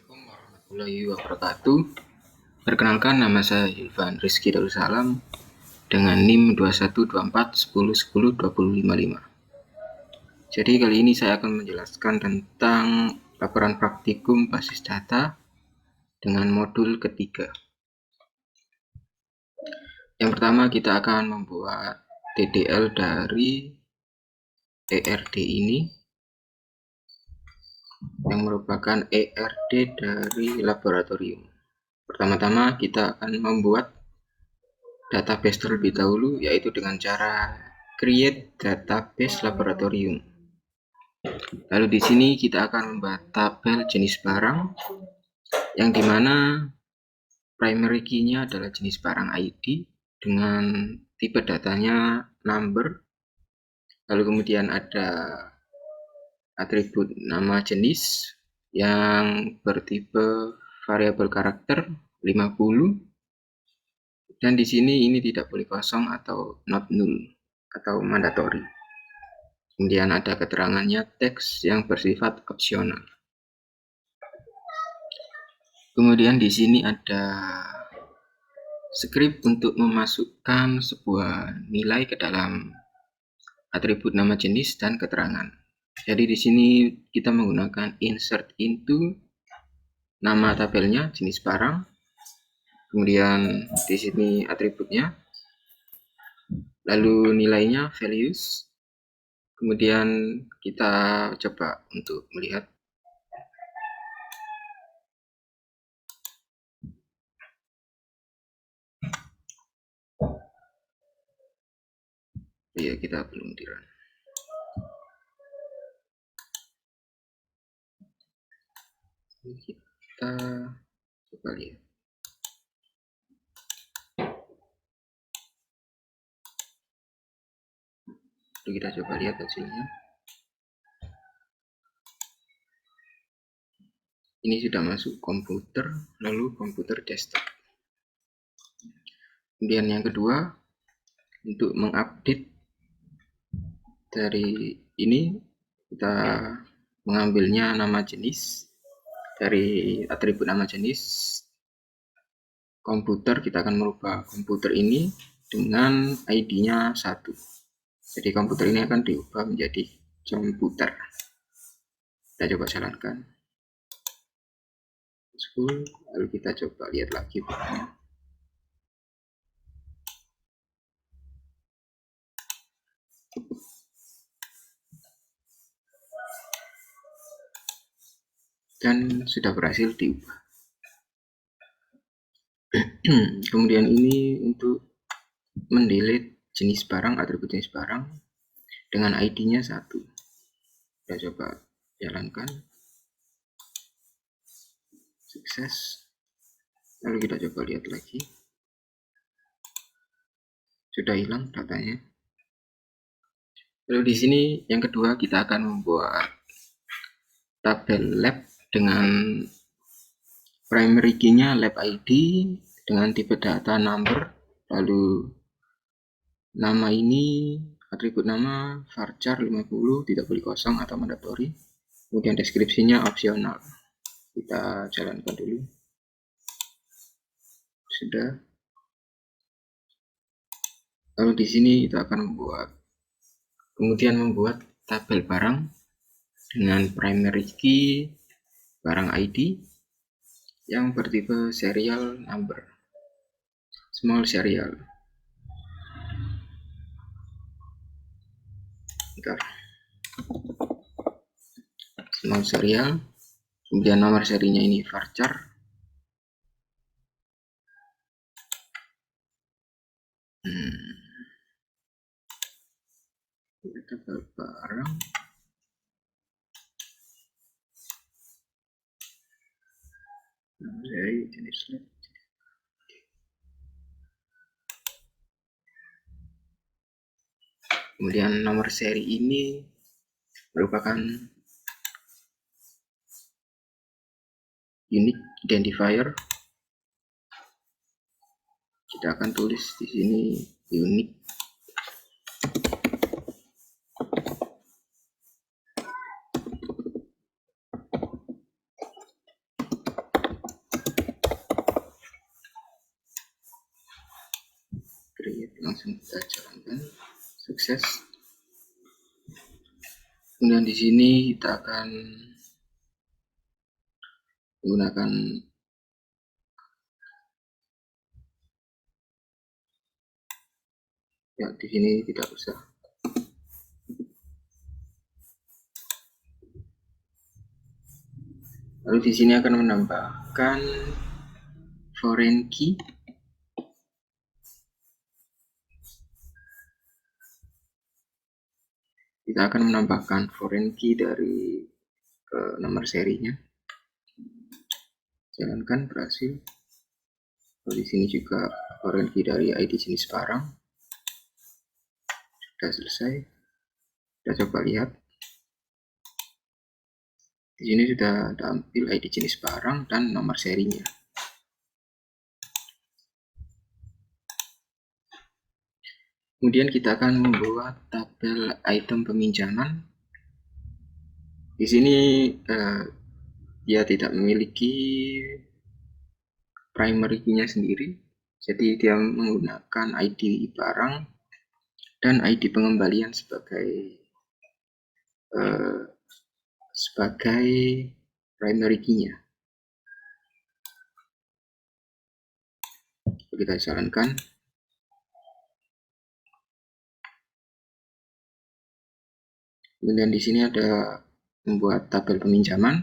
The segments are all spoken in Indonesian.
Assalamualaikum warahmatullahi wabarakatuh. Perkenalkan, nama saya Ilvan Rizky Darussalam dengan NIM 212410102055. Jadi kali ini saya akan menjelaskan tentang laporan praktikum basis data dengan modul ketiga. Yang pertama, kita akan membuat DDL dari ERD ini, yang merupakan ERD dari laboratorium. Pertama-tama kita akan membuat database terlebih dahulu, yaitu dengan cara create database laboratorium. Lalu di sini kita akan membuat tabel jenis barang, yang dimana primary key-nya adalah jenis barang ID dengan tipe datanya number. Lalu kemudian ada atribut nama jenis yang bertipe variabel karakter 50. Dan di sini ini tidak boleh kosong atau not null atau mandatory. Kemudian ada keterangannya teks yang bersifat opsional. Kemudian di sini ada script untuk memasukkan sebuah nilai ke dalam atribut nama jenis dan keterangan. Jadi di sini kita menggunakan insert into nama tabelnya jenis barang. Kemudian di sini atributnya, lalu nilainya values. Kemudian kita coba untuk melihat. Ya, kita belum dirun. Kita coba lihat. Lalu kita coba lihat hasilnya. Ini sudah masuk komputer, lalu komputer desktop. Kemudian yang kedua, untuk mengupdate dari ini, kita mengambilnya nama jenis dari atribut nama jenis komputer. Kita akan merubah komputer ini dengan ID-nya 1. Jadi komputer ini akan diubah menjadi komputer. Kita coba jalankan. Lalu kita coba lihat lagi. Dan sudah berhasil diubah. Kemudian ini untuk mendelete jenis barang, atribut jenis barang dengan ID-nya 1. Kita coba jalankan. Sukses. Lalu kita coba lihat lagi. Sudah hilang datanya. Lalu di sini yang kedua, kita akan membuat tabel lab dengan primary key-nya lab ID dengan tipe data number. Lalu nama ini, atribut nama varchar 50, tidak boleh kosong atau mandatory. Kemudian deskripsinya opsional. Kita jalankan dulu. Sudah. Lalu di sini kita akan membuat tabel barang dengan primary key barang ID yang bertipe serial number, small serial. Small serial. Kemudian nomor serinya ini varchar. Tabel barang. Dari jenis lab. Kemudian nomor seri ini merupakan unique identifier. Kita akan tulis di sini unique. langsung kita jalankan. Sukses. Kemudian di sini kita akan menggunakan ya, di sini tidak usah. Lalu di sini akan menambahkan foreign key. Kita akan menambahkan foreign key dari nomor serinya. Jalankan, berhasil. Lalu di sini juga foreign key dari ID jenis barang. Sudah selesai. Kita coba lihat. Di sini sudah tampil ID jenis barang dan nomor serinya. Kemudian kita akan membuat tabel item peminjaman. Di sini dia tidak memiliki primary key-nya sendiri, jadi dia menggunakan ID barang dan ID pengembalian sebagai primary key-nya. Kita jalankan. Kemudian di sini ada membuat tabel peminjaman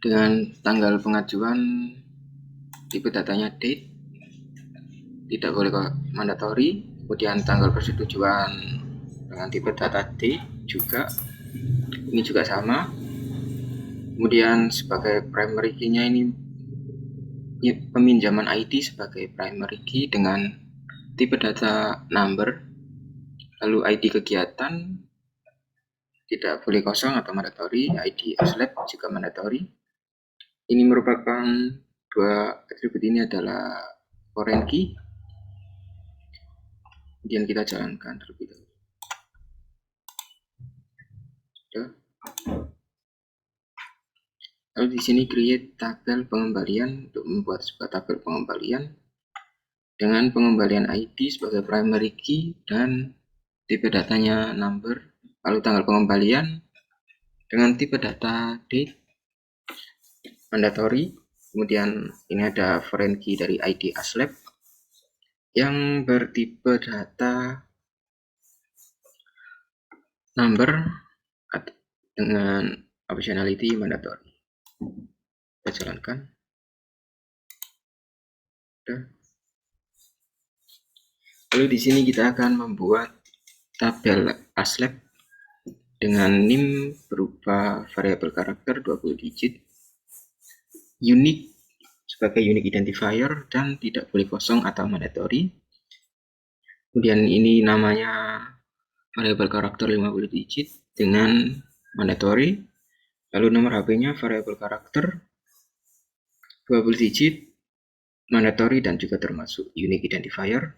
dengan tanggal pengajuan, tipe datanya date, tidak boleh mandatory. Kemudian tanggal persetujuan dengan tipe data date juga, ini juga sama. Kemudian sebagai primary key-nya ini peminjaman ID sebagai primary key dengan tipe data number. Lalu ID kegiatan tidak boleh kosong atau mandatory, ID ASLAB juga mandatory. Ini merupakan dua atribut ini adalah foreign key. Kemudian kita jalankan terlebih dahulu. Lalu di sini create tabel pengembalian untuk membuat sebuah tabel pengembalian dengan pengembalian ID sebagai primary key dan tipe datanya number. Lalu tanggal pengembalian dengan tipe data date mandatory. Kemudian ini ada foreign key dari ID ASLAB yang bertipe data number dengan optionality mandatory. Kita jalankan. Lalu di sini kita akan membuat tabel ASLAB dengan NIM berupa variabel karakter 20 digit, unique sebagai unique identifier dan tidak boleh kosong atau mandatory. Kemudian ini namanya variabel karakter 50 digit dengan mandatory. Lalu nomor HP-nya variabel karakter 20 digit, mandatory dan juga termasuk unique identifier.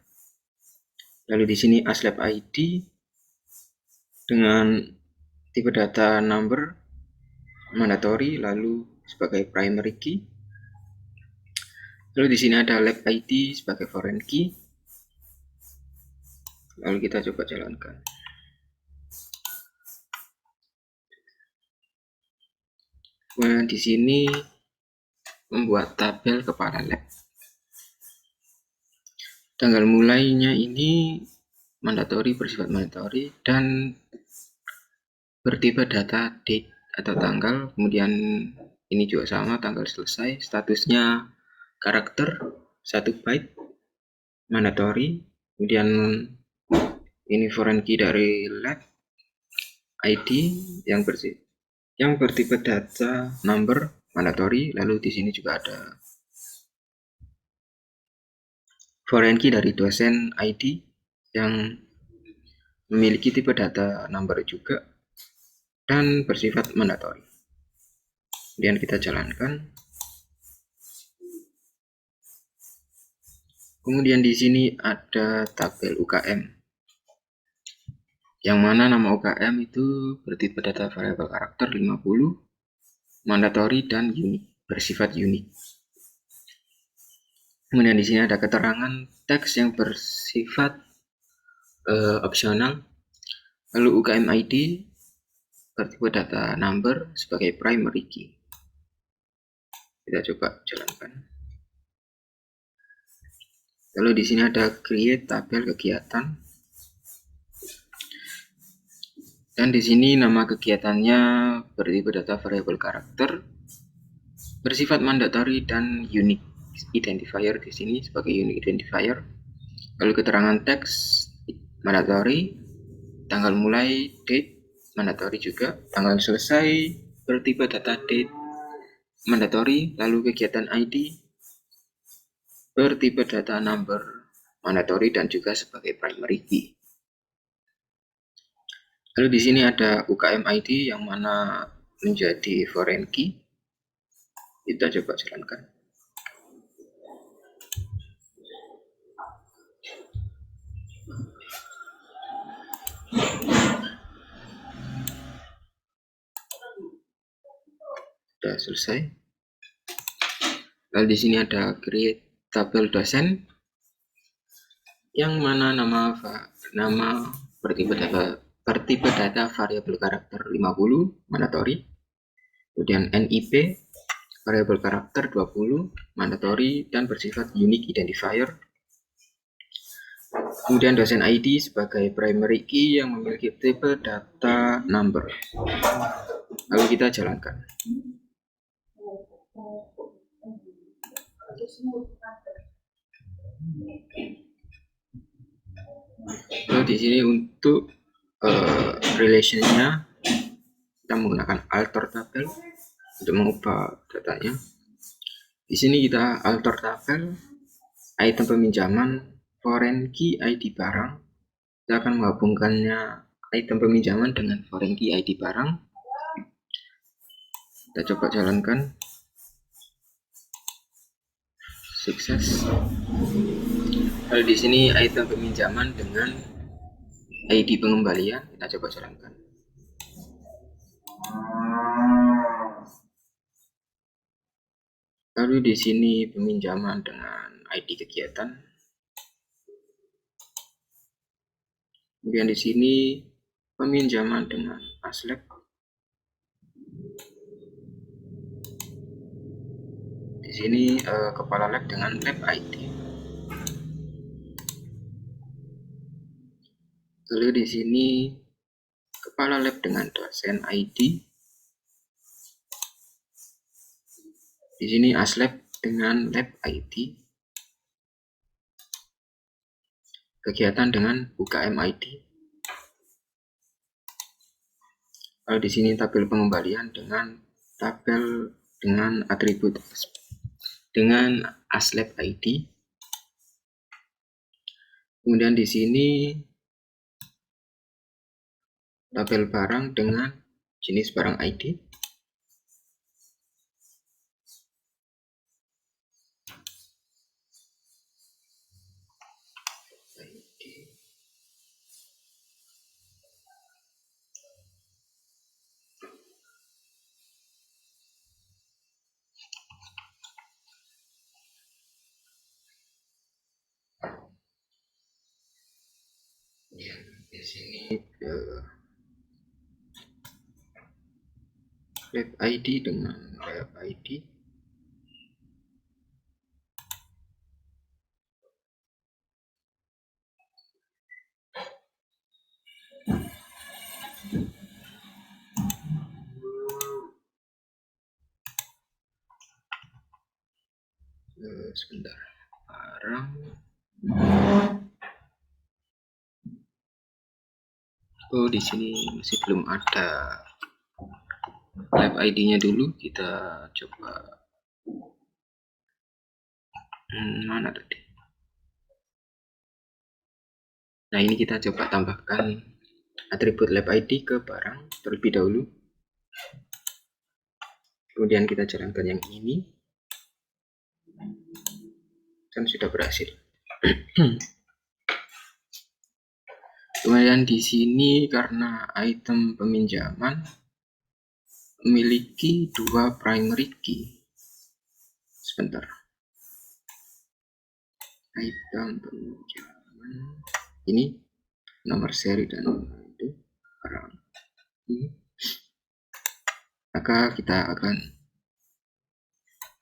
Lalu di sini ASLAB ID dengan tipe data number mandatory, lalu sebagai primary key. Lalu di sini ada lab ID sebagai foreign key. Lalu kita coba jalankan. Nah, di sini membuat tabel kepala lab. Tanggal mulainya ini mandatory, bersifat mandatory dan bertipe data date atau tanggal. Kemudian ini juga sama, tanggal selesai. Statusnya karakter 1 byte mandatory. Kemudian ini foreign key dari lab ID yang bertipe data number mandatory. Lalu di sini juga ada foreign key dari dosen ID yang memiliki tipe data number juga dan bersifat mandatory. Kemudian kita jalankan. Kemudian di sini ada tabel UKM, yang mana nama UKM itu bertipe data variabel karakter 50, mandatory dan unique, bersifat unik. Kemudian di sini ada keterangan teks yang bersifat opsional. Lalu UKM ID bertipe data number sebagai primary key. Kita coba jalankan. Lalu di sini ada create tabel kegiatan. Dan di sini nama kegiatannya bertipe data variable karakter, bersifat mandatory dan unique identifier di sini sebagai unique identifier. Lalu keterangan teks mandatory, tanggal mulai date mandatory juga, tanggal selesai bertipe data date mandatory, lalu kegiatan ID bertipe data number mandatory dan juga sebagai primary key. Lalu di sini ada UKM ID yang mana menjadi foreign key. Kita coba jalankan. Sudah selesai. Lalu di sini ada create tabel dosen yang mana nama bertipe data variabel karakter 50 mandatory. Kemudian NIP variabel karakter 20 mandatory dan bersifat unique identifier. Kemudian dosen ID sebagai primary key yang memiliki tipe data number. Lalu kita jalankan. Lalu di sini untuk relationnya kita menggunakan alter tabel untuk mengubah datanya. Di sini kita alter tabel item peminjaman foreign key ID barang. Kita akan menggabungkannya item peminjaman dengan foreign key ID barang. Kita coba jalankan. Sukses. Lalu di sini item peminjaman dengan ID pengembalian, kita coba jalankan. Lalu di sini peminjaman dengan ID kegiatan. Kemudian di sini peminjaman dengan ASLab. Di sini kepala lab dengan lab ID. Lalu di sini kepala lab dengan dosen ID. Di sini ASLab dengan lab ID. Kegiatan dengan UKM ID. Lalu di sini tabel pengembalian dengan tabel dengan atribut dengan ASLab ID. Kemudian di sini tabel barang dengan jenis barang ID. Di sini lab ID dengan lab ID. Sebentar, barang. Oh, di sini masih belum ada lab ID-nya dulu. Kita coba. Mana tadi? Nah, ini kita coba tambahkan atribut lab ID ke barang terlebih dahulu. Kemudian kita jalankan yang ini. Dan sudah berhasil. Kemudian di sini karena item peminjaman memiliki dua primary key. Sebentar. item peminjaman ini nomor seri dan itu barang ini, maka kita akan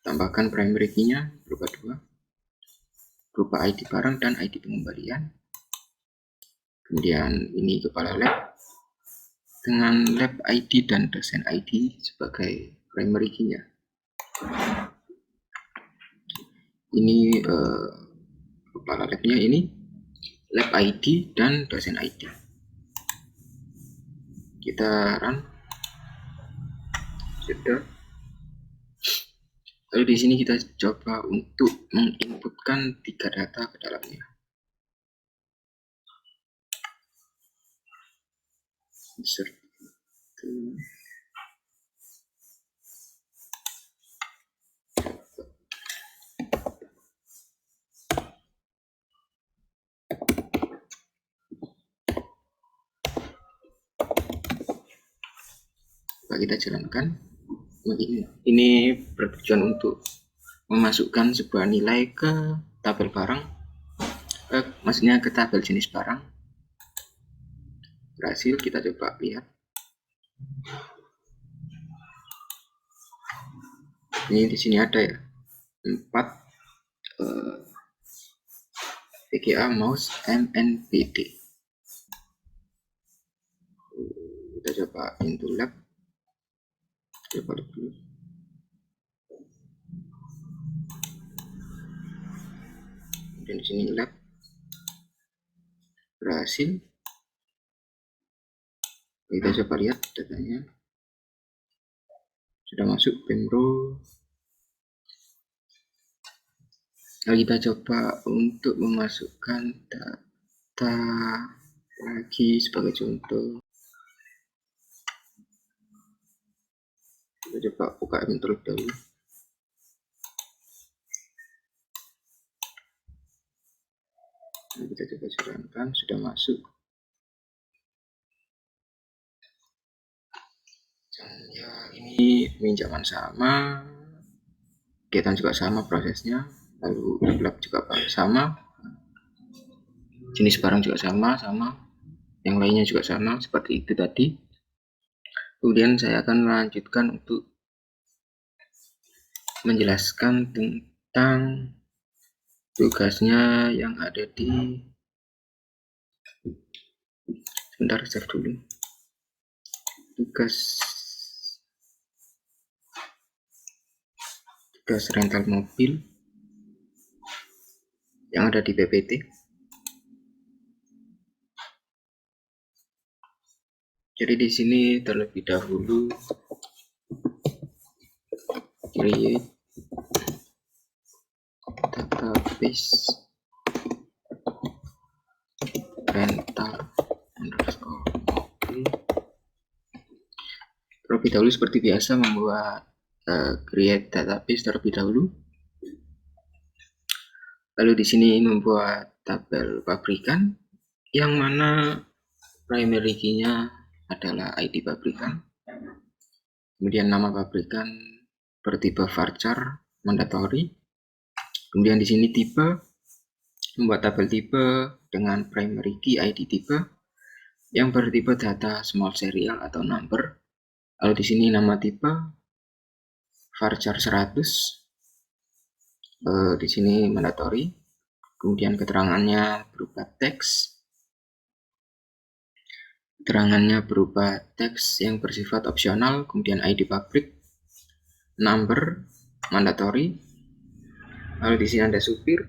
tambahkan primary key-nya berupa 2, berupa ID barang dan ID pengembalian. Kemudian ini kepala lab dengan lab ID dan dosen ID sebagai primary key-nya. Ini kepala labnya ini lab ID dan dosen ID. Kita run. Sudah. Lalu di sini kita coba untuk menginputkan 3 data ke dalamnya. Insert. Coba kita jalankan. Ini bertujuan untuk memasukkan sebuah nilai ke tabel barang, maksudnya ke tabel jenis barang. Berhasil, kita coba lihat. Ini di sini ada ya 4 VGA mouse MNBD. Kita coba into lab. Coba dulu. Dan di sini lab berhasil. Kita coba lihat datanya sudah masuk Pemro. Lalu kita coba untuk memasukkan data lagi sebagai contoh. Kita coba buka terlebih dahulu. Nah, kita coba jalankan, sudah masuk. Dan ya, ini pinjaman sama, kegiatan juga sama prosesnya, lalu lab juga sama, jenis barang juga sama, yang lainnya juga sama seperti itu tadi. Kemudian saya akan melanjutkan untuk menjelaskan tentang tugasnya yang ada di, sebentar, save dulu. Tugas rental mobil yang ada di PPT. Jadi di sini terlebih dahulu create database rental underscore mobil. Terlebih dahulu seperti biasa membuat create database terlebih dahulu. Lalu di sini membuat tabel pabrikan yang mana primary key-nya adalah ID pabrikan. Kemudian nama pabrikan bertipe varchar mandatory. Kemudian di sini tipe, membuat tabel tipe dengan primary key ID tipe yang bertipe data small serial atau number. Lalu di sini nama tipe varchar 100. Di sini mandatory. Kemudian keterangannya berupa teks. Keterangannya berupa teks yang bersifat opsional, kemudian ID pabrik, number, mandatory. Lalu di sini ada supir,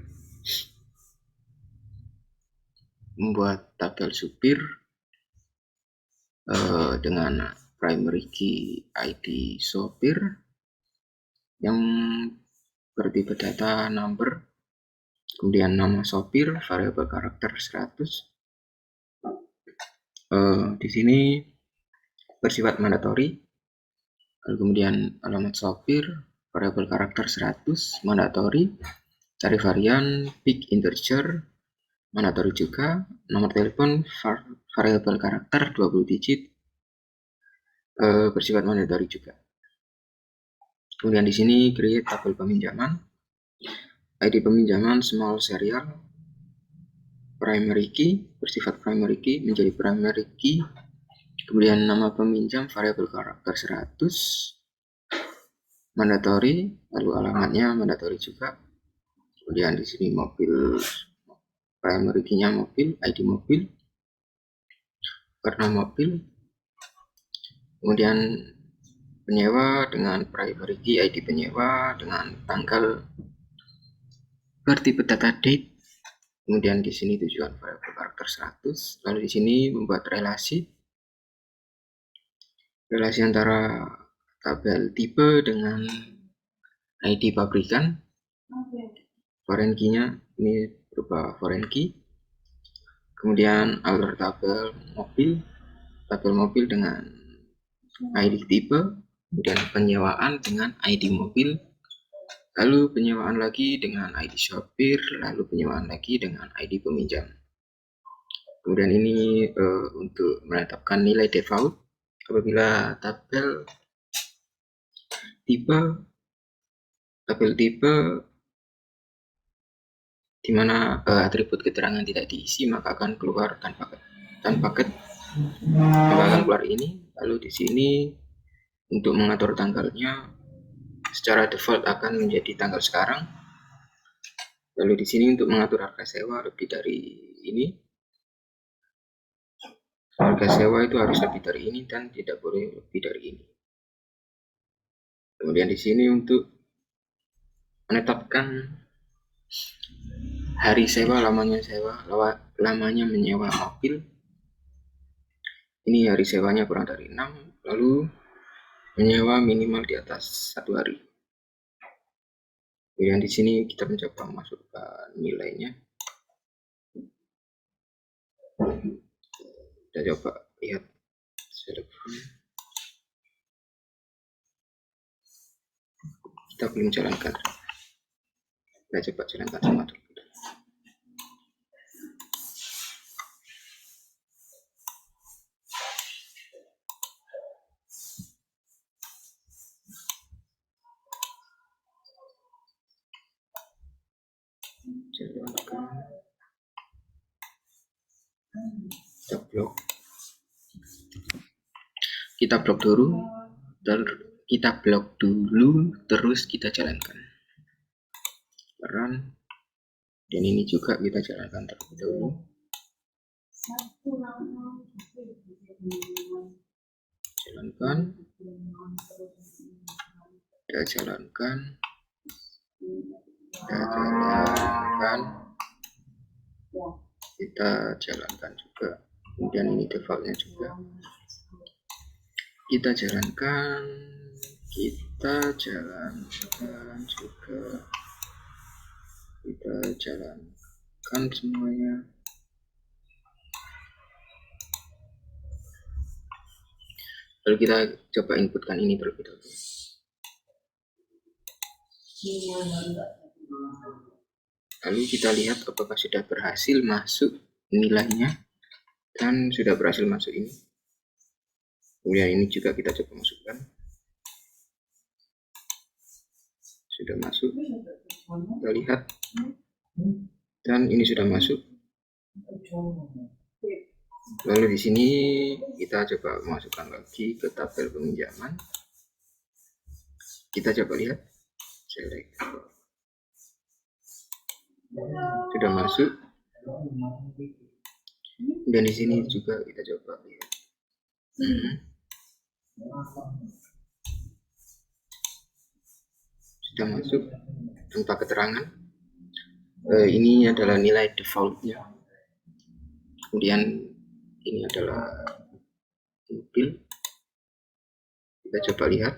membuat tabel supir dengan primary key ID sopir yang bertipe data number, kemudian nama sopir, variabel karakter 100. Di sini bersifat mandatory. Lalu kemudian alamat sopir, variabel karakter 100, mandatory. Cari varian, pick integer, mandatory juga. Nomor telepon, variabel karakter 20 digit, bersifat mandatory juga. Kemudian di sini create tabel peminjaman. ID peminjaman small serial, primary key bersifat primary key menjadi primary key, kemudian nama peminjam variabel karakter 100, mandatory, lalu alamatnya mandatory juga. Kemudian di sini mobil, primary key-nya mobil, ID mobil, warna mobil, kemudian penyewa dengan primary key ID penyewa dengan tanggal bertipe data date, kemudian di sini tujuan variabel karakter 100, lalu di sini membuat relasi antara tabel tipe dengan ID pabrikan. Foreign key-nya ini berupa foreign key, kemudian alur tabel mobil dengan ID tipe, kemudian penyewaan dengan ID mobil, lalu penyewaan lagi dengan ID sopir, lalu penyewaan lagi dengan ID peminjam. Kemudian ini untuk menetapkan nilai default apabila tabel tipe di mana atribut keterangan tidak diisi, maka akan keluar paket maka akan keluar ini. Lalu di sini untuk mengatur tanggalnya secara default akan menjadi tanggal sekarang. Lalu di sini untuk mengatur harga sewa lebih dari ini, harga sewa itu harus lebih dari ini dan tidak boleh lebih dari ini. Kemudian di sini untuk menetapkan hari sewa, lamanya menyewa mobil. Ini hari sewanya kurang dari 6, lalu menyewa minimal di atas 1 hari. Kemudian di sini kita mencoba masukkan nilainya. Kita coba lihat select. Kita belum jalankan. Kita coba jalankan sama dulu. Jalankan. Kita blok dulu, terus kita jalankan. Run. Dan ini juga kita jalankan terlebih dahulu. Jalankan. Kita jalankan. Kita jalankan juga. Kemudian ini defaultnya juga. Kita jalankan juga. Kita jalankan semuanya. Lalu kita coba inputkan ini terlebih dahulu. Lalu kita lihat apakah sudah berhasil masuk nilainya, dan sudah berhasil masuk ini. Kemudian ini juga kita coba masukkan. Sudah masuk. Kita lihat. Dan ini sudah masuk. Lalu di sini kita coba masukkan lagi ke tabel peminjaman. Kita coba lihat. Select. Sudah masuk. Dan di sini juga kita coba lihat. Sudah masuk tanpa keterangan. Ini adalah nilai defaultnya. Kemudian ini adalah mobil. Kita coba lihat.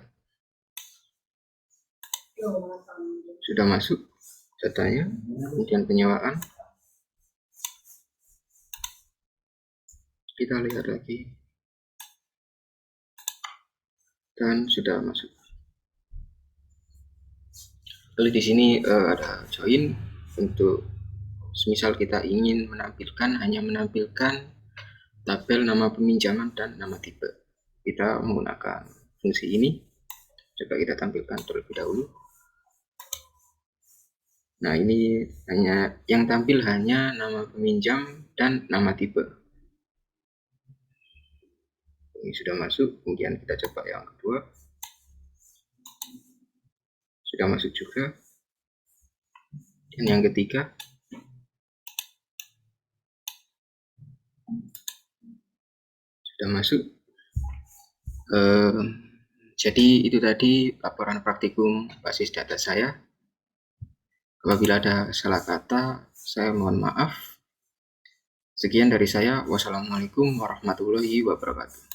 Sudah masuk datanya. Kemudian penyewaan. Kita lihat lagi. Dan sudah masuk. Lalu di sini ada join untuk semisal kita ingin hanya menampilkan tabel nama peminjaman dan nama tipe. Kita menggunakan fungsi ini. Coba kita tampilkan terlebih dahulu. Nah, ini hanya yang tampil hanya nama peminjam dan nama tipe. Ini sudah masuk, kemudian kita coba yang kedua. Sudah masuk juga. Dan yang ketiga. Sudah masuk. Jadi itu tadi laporan praktikum basis data saya. Apabila ada salah kata, saya mohon maaf. Sekian dari saya. Wassalamualaikum warahmatullahi wabarakatuh.